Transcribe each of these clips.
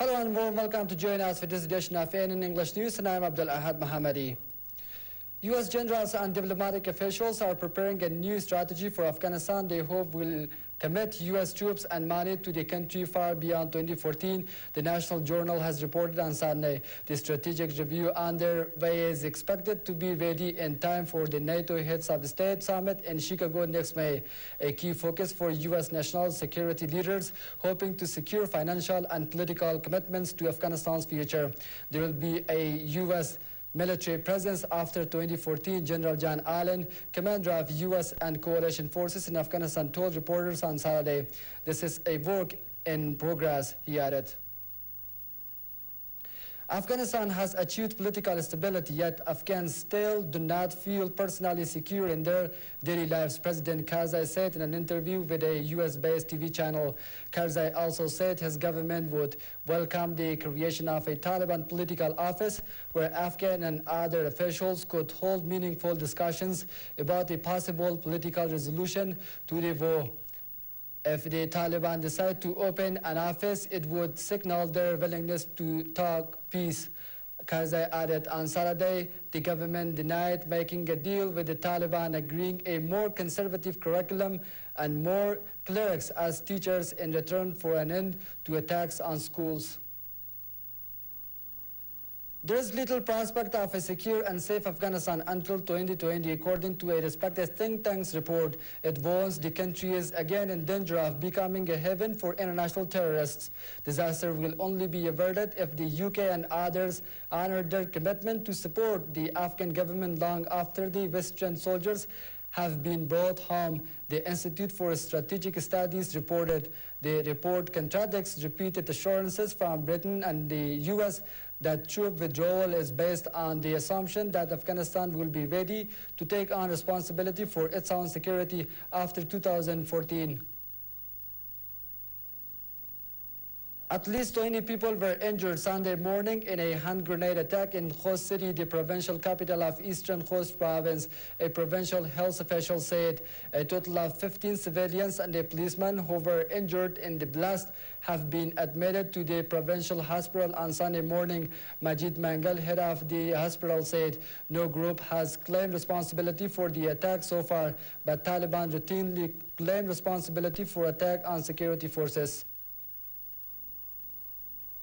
Hello and warm welcome to join us for this edition of ANN English News, and I'm Abdul Ahad Mohammadi. U.S. generals and diplomatic officials are preparing a new strategy for Afghanistan they hope will commit U.S. troops and money to the country far beyond 2014, the National Journal has reported on Sunday. The strategic review underway is expected to be ready in time for the NATO Heads of State Summit in Chicago next May, a key focus for U.S. national security leaders hoping to secure financial and political commitments to Afghanistan's future. There will be a U.S. military presence after 2014, General John Allen, commander of U.S. and coalition forces in Afghanistan, told reporters on Saturday. This is a work in progress, he added. Afghanistan has achieved political stability, yet Afghans still do not feel personally secure in their daily lives, President Karzai said in an interview with a US-based TV channel. Karzai also said his government would welcome the creation of a Taliban political office where Afghan and other officials could hold meaningful discussions about a possible political resolution to the war. If the Taliban decide to open an office, it would signal their willingness to talk peace. Karzai added on Saturday, the government denied making a deal with the Taliban, agreeing a more conservative curriculum and more clerics as teachers in return for an end to attacks on schools. There is little prospect of a secure and safe Afghanistan until 2020, according to a respected think tank's report. It warns the country is again in danger of becoming a haven for international terrorists. Disaster will only be averted if the UK and others honor their commitment to support the Afghan government long after the Western soldiers have been brought home, the Institute for Strategic Studies reported. The report contradicts repeated assurances from Britain and the US that troop withdrawal is based on the assumption that Afghanistan will be ready to take on responsibility for its own security after 2014. At least 20 people were injured Sunday morning in a hand grenade attack in Khost City, the provincial capital of Eastern Khost province. A provincial health official said a total of 15 civilians and a policeman who were injured in the blast have been admitted to the provincial hospital on Sunday morning. Majid Mangal, head of the hospital, said no group has claimed responsibility for the attack so far, but Taliban routinely claim responsibility for attack on security forces.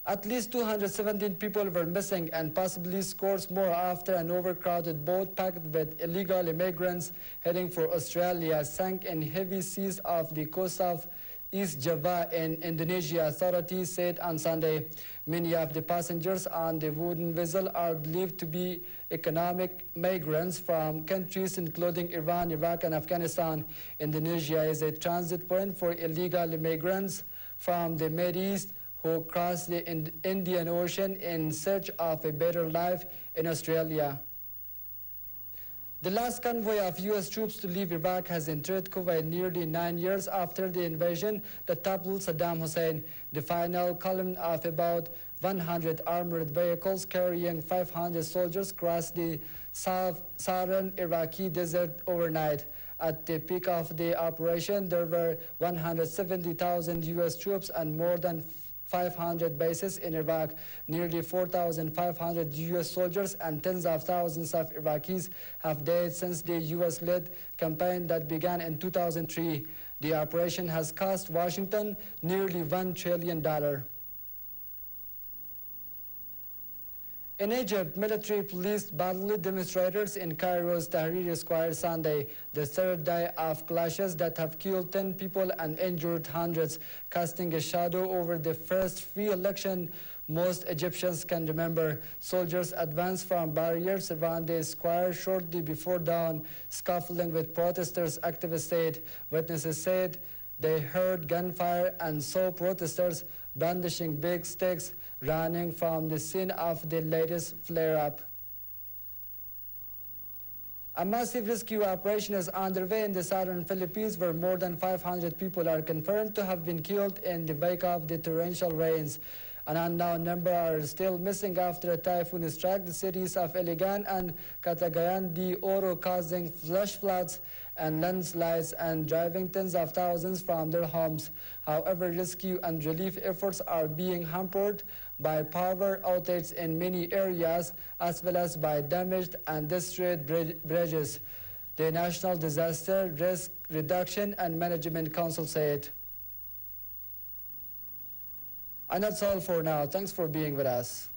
At least 217 people were missing and possibly scores more after an overcrowded boat packed with illegal immigrants heading for Australia sank in heavy seas off the coast of East Java in Indonesia, authorities said on Sunday. Many of the passengers on the wooden vessel are believed to be economic migrants from countries including Iran, Iraq, and Afghanistan. Indonesia is a transit point for illegal immigrants from the Middle East who crossed the Indian Ocean in search of a better life in Australia. The last convoy of U.S. troops to leave Iraq has entered Kuwait nearly 9 years after the invasion that toppled Saddam Hussein. The final column of about 100 armored vehicles carrying 500 soldiers crossed the southern Iraqi desert overnight. At the peak of the operation, there were 170,000 U.S. troops and more than 500 bases in Iraq. Nearly 4,500 U.S. soldiers and tens of thousands of Iraqis have died since the U.S.-led campaign that began in 2003. The operation has cost Washington nearly $1 trillion. In Egypt, military police battled demonstrators in Cairo's Tahrir Square Sunday, the third day of clashes that have killed 10 people and injured hundreds, casting a shadow over the first free election most Egyptians can remember. Soldiers advanced from barriers around the square shortly before dawn, scuffling with protesters, activists said. Witnesses said they heard gunfire and saw protesters brandishing big sticks running from the scene of the latest flare-up. A massive rescue operation is underway in the southern Philippines where more than 500 people are confirmed to have been killed in the wake of the torrential rains. An unknown number are still missing after a typhoon struck the cities of Iligan and Cagayan de Oro, causing flash floods and landslides and driving tens of thousands from their homes. However, rescue and relief efforts are being hampered by power outages in many areas, as well as by damaged and destroyed bridges, the National Disaster Risk Reduction and Management Council said. And that's all for now. Thanks for being with us.